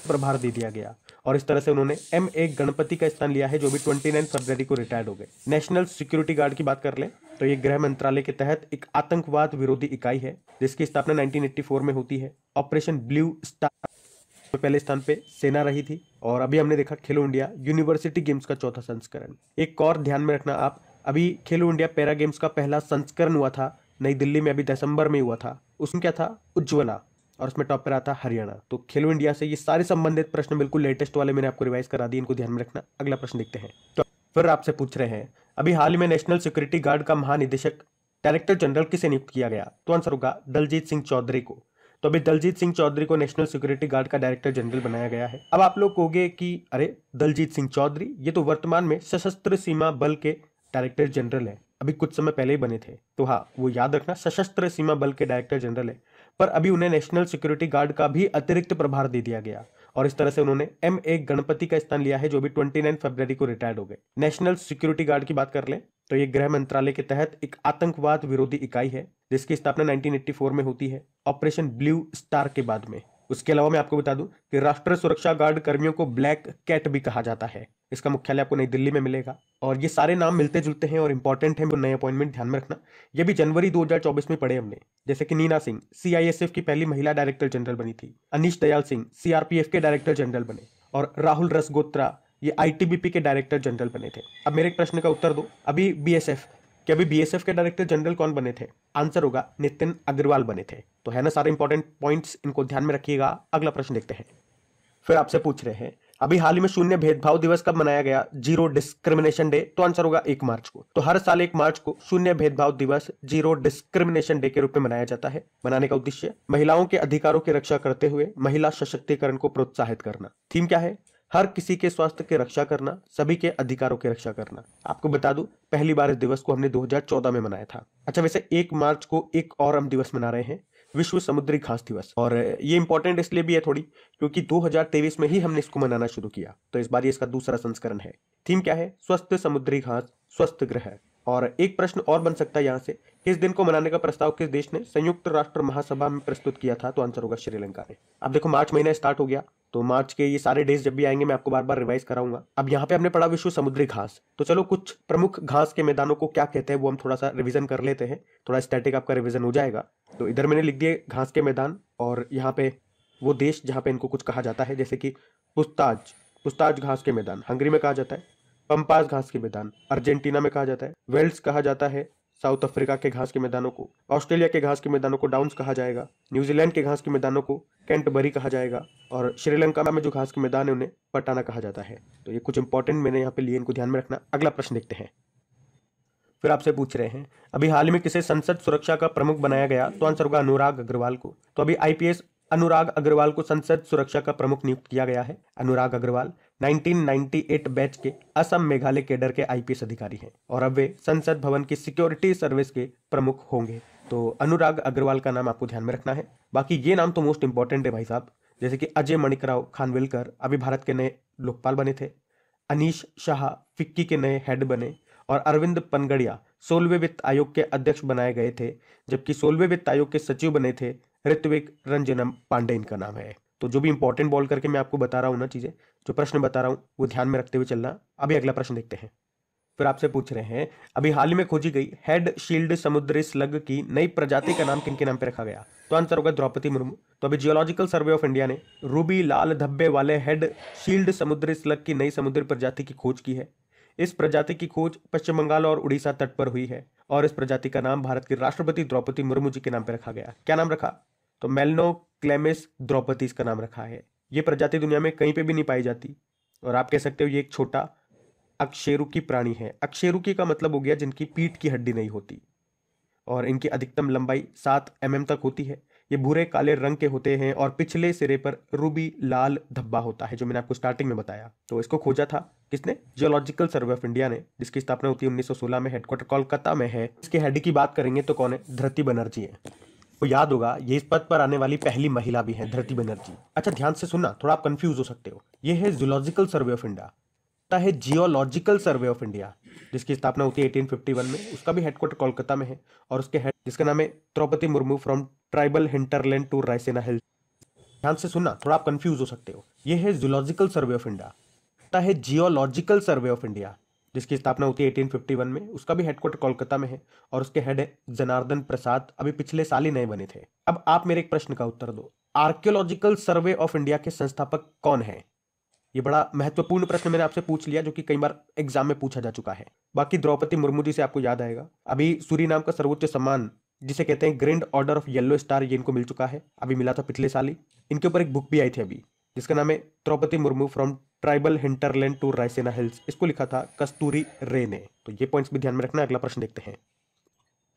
प्रभार दे दिया गया और इस तरह से उन्होंने M.A. गणपति का स्थान लिया है, जो भी 29 फरवरी को रिटायर्ड हो गए। नेशनल सिक्योरिटी गार्ड की बात कर लें तो ये गृह मंत्रालय के तहत एक आतंकवाद विरोधी इकाई है, जिसकी स्थापना 1984 में होती है। ऑपरेशन ब्लू स्टार में पहले स्थान पे सेना रही थी। और अभी हमने देखा खेलो इंडिया यूनिवर्सिटी गेम्स का चौथा संस्करण। एक और ध्यान में रखना आप, अभी खेलो इंडिया पैरा गेम्स का पहला संस्करण हुआ था नई दिल्ली में, अभी दिसंबर में हुआ था। उसमें क्या था, उज्ज्वला, और उसमें टॉप पर आता हरियाणा। तो खेलो इंडिया से ये सारे संबंधित प्रश्न बिल्कुल लेटेस्ट वाले मैंने आपको रिवाइज करा दिए, इनको ध्यान में रखना। अगला प्रश्न देखते हैं। तो फिर आपसे पूछ रहे हैं, अभी हाल ही में नेशनल सिक्योरिटी गार्ड का महानिदेशक डायरेक्टर जनरल किसे नियुक्त किया गया? तो आंसर होगा दलजीत सिंह चौधरी को। तो अभी दलजीत सिंह चौधरी को नेशनल सिक्योरिटी गार्ड का डायरेक्टर जनरल बनाया गया है। अब आप लोग कहोगे कि अरे दलजीत सिंह चौधरी, ये तो वर्तमान में सशस्त्र सीमा बल के डायरेक्टर जनरल है, अभी कुछ समय पहले ही बने थे। तो हाँ, वो याद रखना, सशस्त्र सीमा बल के डायरेक्टर जनरल है, पर अभी उन्हें नेशनल सिक्योरिटी गार्ड का भी अतिरिक्त प्रभार दे दिया गया और इस तरह से उन्होंने M.A. गणपति का स्थान लिया है, जो भी 29 फरवरी को रिटायर्ड हो गए। नेशनल सिक्योरिटी गार्ड की बात कर लें तो ये गृह मंत्रालय के तहत एक आतंकवाद विरोधी इकाई है, जिसकी स्थापना 1984 में होती है, ऑपरेशन ब्लू स्टार के बाद में। उसके अलावा मैं आपको बता दूं कि राष्ट्रीय सुरक्षा गार्ड कर्मियों को ब्लैक कैट भी कहा जाता है। इसका मुख्यालय आपको नई दिल्ली में मिलेगा और ये सारे नाम मिलते जुलते हैं और इंपॉर्टेंट है, नए अपॉइंटमेंट ध्यान में रखना। ये भी जनवरी 2024 में पढ़े हमने, जैसे कि नीना सिंह CISF की पहली महिला डायरेक्टर जनरल बनी थी, अनीश दयाल सिंह CRPF के डायरेक्टर जनरल बने और राहुल रसगोत्रा ये ITBP के डायरेक्टर जनरल बने थे। अब मेरे एक प्रश्न का उत्तर दो, अभी BSF कि अभी BSF के डायरेक्टर जनरल कौन बने थे? आंसर होगा नितिन अग्रवाल बने थे। तो है ना सारे इंपॉर्टेंट पॉइंट्स, इनको ध्यान में रखिएगा। अगला प्रश्न देखते हैं। फिर आपसे पूछ रहे हैं, अभी हाल ही में शून्य भेदभाव दिवस कब मनाया गया? Zero discrimination day. तो आंसर होगा 1 मार्च को। तो हर साल 1 मार्च को शून्य भेदभाव दिवस जीरो डिस्क्रिमिनेशन डे के रूप में मनाया जाता है। मनाने का उद्देश्य महिलाओं के अधिकारों की रक्षा करते हुए महिला सशक्तिकरण को प्रोत्साहित करना। थीम क्या है? हर किसी के स्वास्थ्य की रक्षा करना, सभी के अधिकारों की रक्षा करना। आपको बता दूं, पहली बार इस दिवस को हमने 2014 में मनाया था। अच्छा, वैसे 1 मार्च को एक और हम दिवस मना रहे हैं, विश्व समुद्री घास दिवस। और ये इंपॉर्टेंट इसलिए भी है थोड़ी, क्योंकि 2023 में ही हमने इसको मनाना शुरू किया, तो इस बार ये इसका दूसरा संस्करण है। थीम क्या है? स्वस्थ समुद्री घास, स्वस्थ ग्रह। और एक प्रश्न और बन सकता है यहाँ से, इस दिन को मनाने का प्रस्ताव किस देश ने संयुक्त राष्ट्र महासभा में प्रस्तुत किया था? तो आंसर होगा श्रीलंका ने। अब देखो, मार्च महीना स्टार्ट हो गया, तो मार्च के ये सारे डेज जब भी आएंगे मैं आपको बार बार रिवाइज कराऊंगा। अब यहाँ पे हमने पढ़ा विश्व समुद्री घास, तो चलो कुछ प्रमुख घास के मैदानों को क्या कहते हैं वो हम थोड़ा सा रिवीजन कर लेते हैं, थोड़ा स्टैटिक आपका रिवीजन हो जाएगा। तो इधर मैंने लिख दिए घास के मैदान, और यहाँ पे वो देश जहाँ पे इनको कुछ कहा जाता है, जैसे कि पुस्ताज घास के मैदान हंगरी में कहा जाता है, पंपास घास के मैदान अर्जेंटीना में कहा जाता है, वेल्स कहा जाता है साउथ अफ्रीका के घास के मैदानों को, ऑस्ट्रेलिया के घास के मैदानों को डाउन्स कहा जाएगा, न्यूजीलैंड के घास के मैदानों को कैंटबरी कहा जाएगा, और श्रीलंका में जो घास के मैदान है उन्हें पटाना कहा जाता है। तो ये कुछ इंपॉर्टेंट मैंने यहाँ पे लिए, इनको ध्यान में रखना। अगला प्रश्न देखते हैं। फिर आपसे पूछ रहे हैं, अभी हाल ही में किसे संसद सुरक्षा का प्रमुख बनाया गया? तो आंसर होगा अनुराग अग्रवाल को। तो अभी IPS अनुराग अग्रवाल को संसद सुरक्षा का प्रमुख नियुक्त किया गया है। अनुराग अग्रवाल 1998 बैच के असम मेघालय कैडर के IPS अधिकारी हैं और अब वे संसद भवन की सिक्योरिटी सर्विस के प्रमुख होंगे। तो अनुराग अग्रवाल का नाम आपको ध्यान में रखना है। बाकी ये नाम तो मोस्ट इंपॉर्टेंट है भाई साहब, जैसे कि अजय मणिकराव खानविलकर अभी भारत के नए लोकपाल बने थे, अनीश शाह फिक्की के नए हेड बने, और अरविंद पनगड़िया 16वें वित्त आयोग के अध्यक्ष बनाए गए थे, जबकि 16वें वित्त आयोग के सचिव बने थे ऋत्विक रंजनम पांडे, इनका नाम है। तो जो भी इंपॉर्टेंट बोल करके मैं आपको बता रहा हूँ ना चीजें, जो प्रश्न बता रहा हूँ वो ध्यान में रखते हुए चलना। अभी अगला प्रश्न देखते हैं। फिर आपसे पूछ रहे हैं, अभी हाल ही में खोजी गई हेड शील्ड समुद्री स्लग की नई प्रजाति का नाम किनके नाम पे रखा गया? तो आंसर होगा द्रौपदी मुर्मू। तो अभी जियोलॉजिकल सर्वे ऑफ इंडिया ने रूबी लाल धब्बे वाले हेड शील्ड समुद्री स्लग की नई समुद्री प्रजाति की खोज की है। इस प्रजाति की खोज पश्चिम बंगाल और उड़ीसा तट पर हुई है और इस प्रजाति का नाम भारत की राष्ट्रपति द्रौपदी मुर्मू जी के नाम पर रखा गया। क्या नाम रखा? तो मेलनोक्लेमिस द्रौपदी इसका नाम रखा है। ये प्रजाति दुनिया में कहीं पे भी नहीं पाई जाती और आप कह सकते हो ये एक छोटा अकशेरुकी प्राणी है। अकशेरुकी का मतलब हो गया जिनकी पीठ की हड्डी नहीं होती, और इनकी अधिकतम लंबाई 7 mm तक होती है। ये भूरे काले रंग के होते हैं और पिछले सिरे पर रूबी लाल धब्बा होता है, जो मैंने आपको स्टार्टिंग में बताया। तो इसको खोजा था किसने? जियोलॉजिकल सर्वे ऑफ इंडिया ने, जिसकी स्थापना होती है 1916 में, हेडक्वार्टर कोलकाता में है। इसके हेड की बात करेंगे तो कौन है? धृति बनर्जी है। तो याद होगा ये इस पद पर आने वाली पहली महिला भी है, धृति बनर्जी। अच्छा ध्यान से सुनना, थोड़ा आप कंफ्यूज हो सकते हो। ये है जियोलॉजिकल सर्वे ऑफ इंडिया, है जियोलॉजिकल सर्वे ऑफ इंडिया, जिसकी स्थापना होती है 1851 में। उसका भी हेडक्वार्टर कोलकाता में है और उसके हेड जिसका नाम है Droupadi Murmu from tribal hinterland to Raisina Hills. ध्यान से सुनना, थोड़ा आप कंफ्यूज हो सकते हो। ये है जूलॉजिकल सर्वे ऑफ इंडिया, है जियोलॉजिकल सर्वे ऑफ इंडिया, जिसकी स्थापना होती है 1851 में। उसका भी हेडक्वार्टर कोलकाता में है और उसके हेड है जनार्दन प्रसाद, अभी पिछले साल ही नए बने थे। अब आप मेरे एक प्रश्न का उत्तर दो, आर्कियोलॉजिकल सर्वे ऑफ इंडिया के संस्थापक कौन है? ये बड़ा महत्वपूर्ण प्रश्न मैंने आपसे पूछ लिया, जो कि कई बार एग्जाम में पूछा जा चुका है। बाकी द्रौपदी मुर्मू जी से आपको याद आएगा। अभी सूरीनाम का सर्वोच्च सम्मान जिसे कहते हैं grand order of yellow star, ये इनको मिल चुका है, अभी मिला था पिछले साल ही। इनके ऊपर एक बुक भी आई थी अभी, जिसका नाम है Droupadi Murmu from tribal hinterland to Raisina Hills. इसको लिखा था कस्तूरी रे ने। तो ये पॉइंट्स भी ध्यान में रखना। अगला प्रश्न देखते हैं।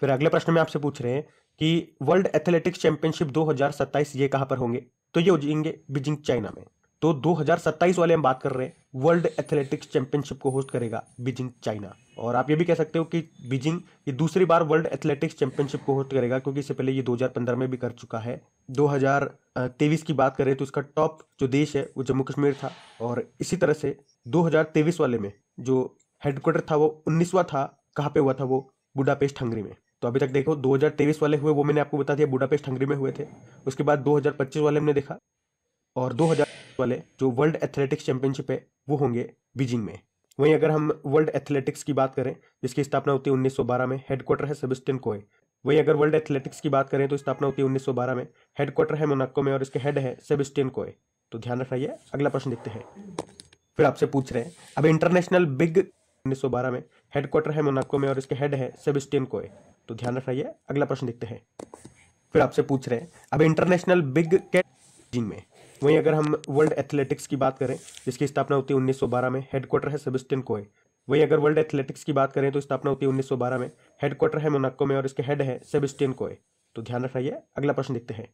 फिर अगले प्रश्न में आपसे पूछ रहे हैं कि वर्ल्ड एथलेटिक्स चैंपियनशिप 2027 ये कहां पर होंगे? तो ये हो जाएंगे बीजिंग, चाइना में। तो 2027 वाले हम बात कर रहे हैं, वर्ल्ड एथलेटिक्स चैंपियनशिप को होस्ट करेगा बीजिंग, चाइना। और आप ये भी कह सकते हो कि बीजिंग ये दूसरी बार वर्ल्ड एथलेटिक्स चैंपियनशिप को होस्ट करेगा, क्योंकि इससे पहले ये 2015 में भी कर चुका है। 2023 की बात करें तो इसका टॉप जो देश है वो जम्मू कश्मीर था। और इसी तरह से 2023 वाले में जो हेडक्वार्टर था वो 19वां था। कहाँ पे हुआ था वो? बुडापेस्ट, हंगरी में। तो अभी तक देखो 2023 वाले हुए वो मैंने आपको बता दिया, बुडापेस्ट, हंगरी में हुए थे। उसके बाद 2025 वाले हमने देखा, और 2000 वाले जो वर्ल्ड एथलेटिक्स चैंपियनशिप है वो होंगे बीजिंग में। वहीं अगर हम वर्ल्ड एथलेटिक्स की बात करें, जिसकी स्थापना होती है 1912 में, हेडक्वार्टर है सेबेस्टियन कोए। वहीं अगर वर्ल्ड एथलेटिक्स की बात करें तो स्थापना होती है 1912 में, हेडक्वार्टर है मोनाको में और इसके हेड है सेबेस्टियन कोए। तो ध्यान रखना। है अगला प्रश्न देखते हैं। फिर आपसे पूछ रहे हैं अब इंटरनेशनल बिग, 1912 में, हेडक्वार्टर है मोनाको में और इसके हेड है सेबेस्टियन कोए। तो ध्यान रखना। है अगला प्रश्न देखते हैं। फिर आपसे पूछ रहे हैं अब इंटरनेशनल बिग कैट बीजिंग में। वहीं अगर हम वर्ल्ड एथलेटिक्स की बात करें, जिसकी स्थापना होती है 1912 में, हेडक्वार्टर है सेबेस्टियन कोए। वहीं अगर वर्ल्ड एथलेटिक्स की बात करें तो स्थापना होती है 1912 में, हेडक्वार्टर है मोनाको में और इसके हेड है सेबेस्टियन कोए। तो ध्यान रखना। है अगला प्रश्न देखते हैं।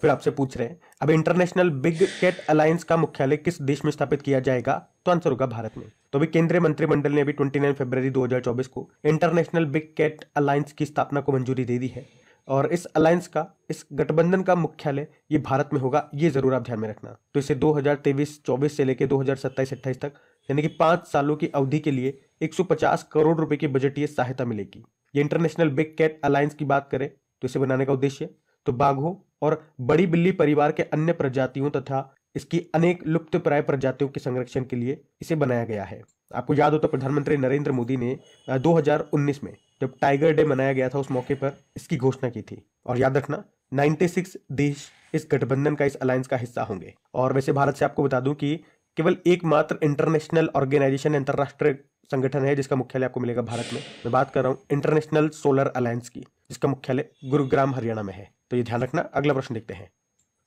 फिर आपसे पूछ रहे हैं अब इंटरनेशनल बिग कैट अलायंस का मुख्यालय किस देश में स्थापित किया जाएगा? तो आंसर होगा भारत में। तो अभी केंद्रीय मंत्रिमंडल ने अभी 29 फरवरी 2024 को इंटरनेशनल बिग कैट अलायंस की स्थापना को मंजूरी दे दी है। और इस अलायंस का, इस गठबंधन का मुख्यालय ये भारत में होगा, ये जरूर आप ध्यान में रखना। तो इसे 2023-24 से लेकर 2027-28 तक, यानी कि 5 सालों की अवधि के लिए 150 करोड़ रुपए की बजटीय सहायता मिलेगी। ये इंटरनेशनल बिग कैट अलायंस की बात करें तो इसे बनाने का उद्देश्य तो बाघों और बड़ी बिल्ली परिवार के अन्य प्रजातियों तथा इसकी अनेक लुप्तप्राय प्रजातियों के संरक्षण के लिए इसे बनाया गया है। आपको याद हो तो प्रधानमंत्री नरेंद्र मोदी ने 2019 में जब टाइगर डे मनाया गया था, उस मौके पर इसकी घोषणा की थी। और याद रखना 96 देश इस गठबंधन का, इस अलायंस का हिस्सा होंगे। और वैसे भारत से आपको बता दूं कि केवल एकमात्र इंटरनेशनल ऑर्गेनाइजेशन, अंतरराष्ट्रीय संगठन है जिसका मुख्यालय आपको मिलेगा भारत में। मैं बात कर रहा हूं इंटरनेशनल सोलर अलायंस की, जिसका मुख्यालय गुरुग्राम, हरियाणा में है। तो ये ध्यान रखना। अगला प्रश्न देखते हैं।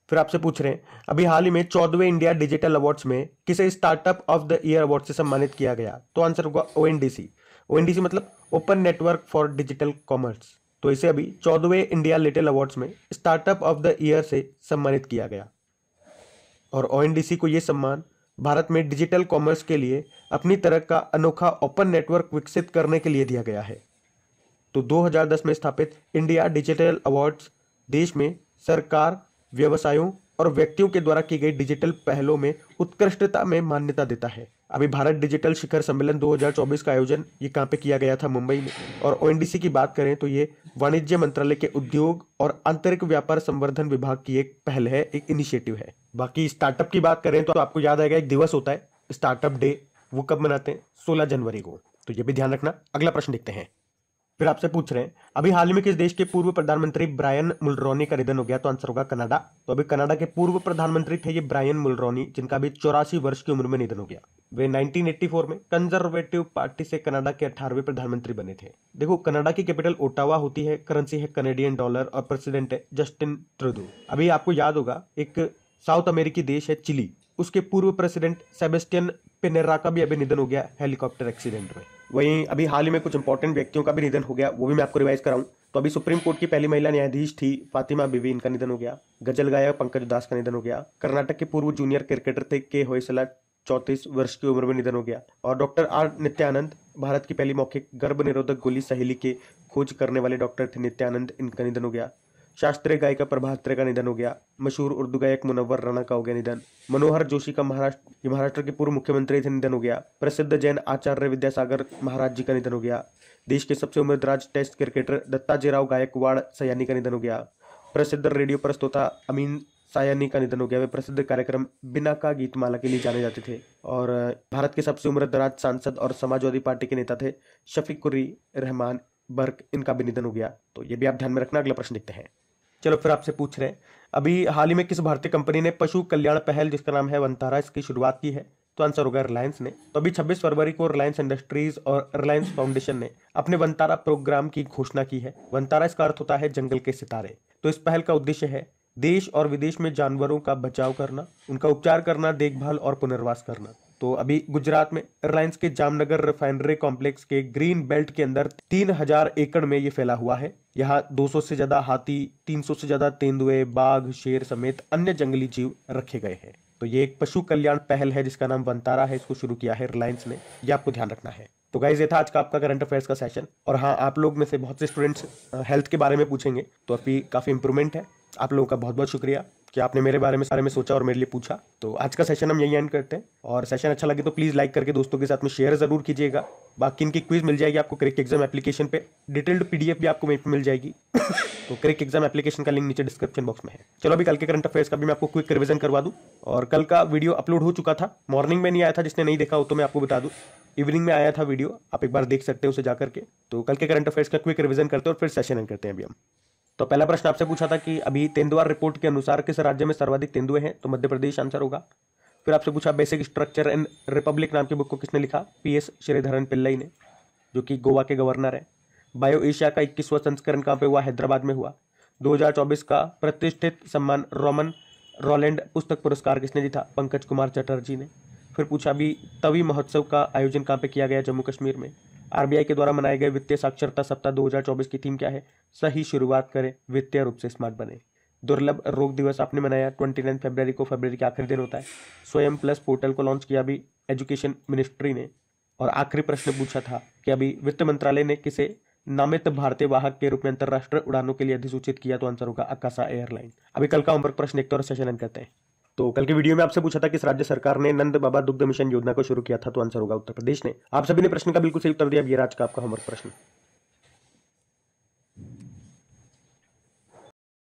फिर आपसे पूछ रहे हैं अभी हाल ही में 14वें इंडिया डिजिटल अवार्ड्स में किसे startup of the year award से सम्मानित किया गया? तो आंसर होगा ओएनडीसी। ओएनडीसी मतलब open network for digital commerce. तो इसे अभी 14वें इंडिया लिटिल अवार्ड्स में स्टार्टअप ऑफ द ईयर से सम्मानित किया गया। और ओएनडीसी को यह सम्मान भारत में डिजिटल कॉमर्स के लिए अपनी तरह का अनोखा ओपन नेटवर्क विकसित करने के लिए दिया गया है। तो 2010 में स्थापित इंडिया डिजिटल अवार्ड्स देश में सरकार, व्यवसायों और व्यक्तियों के द्वारा की गई डिजिटल पहलों में उत्कृष्टता में मान्यता देता है। अभी भारत डिजिटल शिखर सम्मेलन 2024 का आयोजन ये कहाँ पे किया गया था? मुंबई में। और ओएनडीसी की बात करें तो ये वाणिज्य मंत्रालय के उद्योग और आंतरिक व्यापार संवर्धन विभाग की एक पहल है, एक इनिशिएटिव है। बाकी स्टार्टअप की बात करें तो आपको याद आएगा एक दिवस होता है स्टार्टअप डे, वो कब मनाते हैं? 16 जनवरी को। तो ये भी ध्यान रखना। अगला प्रश्न देखते हैं। फिर आपसे पूछ रहे हैं अभी हाल ही में किस देश के पूर्व प्रधानमंत्री ब्रायन मुलरोनी का निधन हो गया? तो आंसर होगा कनाडा। तो अभी कनाडा के पूर्व प्रधानमंत्री थे ये ब्रायन मुलरोनी, जिनका अभी 84 वर्ष की उम्र में निधन हो गया। वे 1984 में कंजर्वेटिव पार्टी से कनाडा के 18वें प्रधानमंत्री बने थे। देखो कनाडा की कैपिटल ओटावा होती है, करेंसी है कनेडियन डॉलर और प्रेसिडेंट है जस्टिन ट्रूडो। अभी आपको याद होगा एक साउथ अमेरिकी देश है चिली, उसके पूर्व प्रेसिडेंट सेबेस्टियन पिनेरा का भी अभी निधन हो गया हेलीकॉप्टर एक्सीडेंट में। वहीं अभी हाल ही में कुछ इंपॉर्टेंट व्यक्तियों का भी निधन हो गया, वो भी मैं आपको रिवाइज कराऊं तो अभी सुप्रीम कोर्ट की पहली महिला न्यायाधीश थी फातिमा बीवी, इनका निधन हो गया। गजल गायक पंकज उदास का निधन हो गया। कर्नाटक के पूर्व जूनियर क्रिकेटर थे के होयसला, 34 वर्ष की उम्र में निधन हो गया। और डॉक्टर आर नित्यानंद, भारत की पहली मौखिक गर्भ निरोधक गोली सहेली के खोज करने वाले डॉक्टर थे नित्यानंद, इनका निधन हो गया। शास्त्रीय गायिका प्रभा अत्रे का निधन हो गया। मशहूर उर्दू गायक मुनव्वर राणा का हो गया निधन। मनोहर जोशी का महाराष्ट्र के पूर्व मुख्यमंत्री थे, निधन हो गया। प्रसिद्ध जैन आचार्य विद्यासागर महाराज जी का निधन हो गया। देश के सबसे उम्रदराज टेस्ट क्रिकेटर दत्ताजीराव गायकवाड़ सयानी का निधन हो गया। प्रसिद्ध रेडियो प्रस्तोता अमीन सायानी का निधन हो गया। वे प्रसिद्ध कार्यक्रम बिना का गीतमाला के लिए जाने जाते थे और भारत के सबसे उम्रदराज सांसद और समाजवादी पार्टी के नेता थे शफीकुर रहमान बर्क, इनका भी निधन हो गया। तो ये भी आप ध्यान में रखना। अगला प्रश्न देखते हैं। चलो फिर आपसे पूछ रहे हैं, अभी हाल ही में किस भारतीय कंपनी ने पशु कल्याण पहल जिसका नाम है वंतारा, इसकी शुरुआत की है? तो आंसर होगा रिलायंस ने। तो अभी 26 फरवरी को रिलायंस इंडस्ट्रीज और रिलायंस फाउंडेशन ने अपने वंतारा प्रोग्राम की घोषणा की है। वंतारा इसका अर्थ होता है जंगल के सितारे। तो इस पहल का उद्देश्य है देश और विदेश में जानवरों का बचाव करना, उनका उपचार करना, देखभाल और पुनर्वास करना। तो अभी गुजरात में रिलायंस के जामनगर रिफाइनरी कॉम्प्लेक्स के ग्रीन बेल्ट के अंदर 3000 एकड़ में ये फैला हुआ है। यहाँ 200 से ज्यादा हाथी, 300 से ज्यादा तेंदुए, बाघ, शेर समेत अन्य जंगली जीव रखे गए हैं। तो ये एक पशु कल्याण पहल है जिसका नाम वंतारा है। इसको शुरू किया है रिलायंस ने, ये आपको ध्यान रखना है। तो गाइस, ये था आज का आपका करंट अफेयर्स का सेशन। और हाँ, आप लोग में से बहुत से स्टूडेंट्स हेल्थ के बारे में पूछेंगे, तो अभी काफी इंप्रूवमेंट है। आप लोगों का बहुत बहुत शुक्रिया कि आपने मेरे बारे में सोचा और मेरे लिए पूछा। तो आज का सेशन हम यही एंड करते हैं। और सेशन अच्छा लगे तो प्लीज लाइक करके दोस्तों के साथ में शेयर जरूर कीजिएगा। बाकी इनकी क्विज मिल जाएगी आपको क्रिक एग्जाम एप्लीकेशन पे, डिटेल्ड पीडीएफ भी आपको वहीं पे मिल जाएगी। तो क्रिक एग्जाम एप्लीकेशन का लिंक नीचे डिस्क्रिप्शन बॉक्स में है। चलो अभी कल के करंट अफेयर्स का भी मैं आपको क्विक रिवीजन करवा दूं। और कल का वीडियो अपलोड हो चुका था, मॉर्निंग में नहीं आया था, जिसने नहीं देखा हो तो मैं आपको बता दूं, इवनिंग में आया था वीडियो, आप एक बार देख सकते हैं उसे जाकर के। तो कल के करंट अफेयर्स का क्विक रिवीजन करते हैं और फिर सेशन एंड करते हैं अभी हम। तो पहला प्रश्न आपसे पूछा था कि अभी तेंदुआ रिपोर्ट के अनुसार किस राज्य में सर्वाधिक तेंदुए हैं? तो मध्य प्रदेश आंसर होगा। फिर आपसे पूछा बेसिक स्ट्रक्चर एंड रिपब्लिक नाम की बुक को किसने लिखा? पीएस श्रीधरन पिल्लई ने, जो कि गोवा के गवर्नर है। बायो एशिया का 21वां संस्करण कहाँ पे हुआ? हैदराबाद में हुआ। 2024 का प्रतिष्ठित सम्मान रोमन रोलैंड पुस्तक पुरस्कार किसने जीता? पंकज कुमार चटर्जी ने। फिर पूछा अभी तवी महोत्सव का आयोजन कहाँ पे किया गया? जम्मू कश्मीर में। आरबीआई के द्वारा मनाए गए वित्तीय साक्षरता सप्ताह 2024 की थीम क्या है? सही शुरुआत करें, वित्तीय रूप से स्मार्ट बने। दुर्लभ रोग दिवस आपने मनाया 29 फरवरी को, फरवरी के आखिरी दिन होता है। स्वयं प्लस पोर्टल को लॉन्च किया अभी एजुकेशन मिनिस्ट्री ने। और आखिरी प्रश्न पूछा था कि अभी वित्त मंत्रालय ने किसे नामित भारतीय वाहक के रूप में अंतरराष्ट्रीय उड़ानों के लिए अधिसूचित किया? तो आंसर होगा आकाशा एयरलाइन। अभी कल का होमवर्क प्रश्न देखते हैं और सेशन एंड करते हैं। तो कल के वीडियो में आपसे पूछा था किस राज्य सरकार ने नंद बाबा दुग्ध मिशन योजना को शुरू किया था? तो आंसर होगा उत्तर प्रदेश ने। आप सभी ने प्रश्न का बिल्कुल सही उत्तर दिया। अब ये आज का आपका होमवर्क प्रश्न।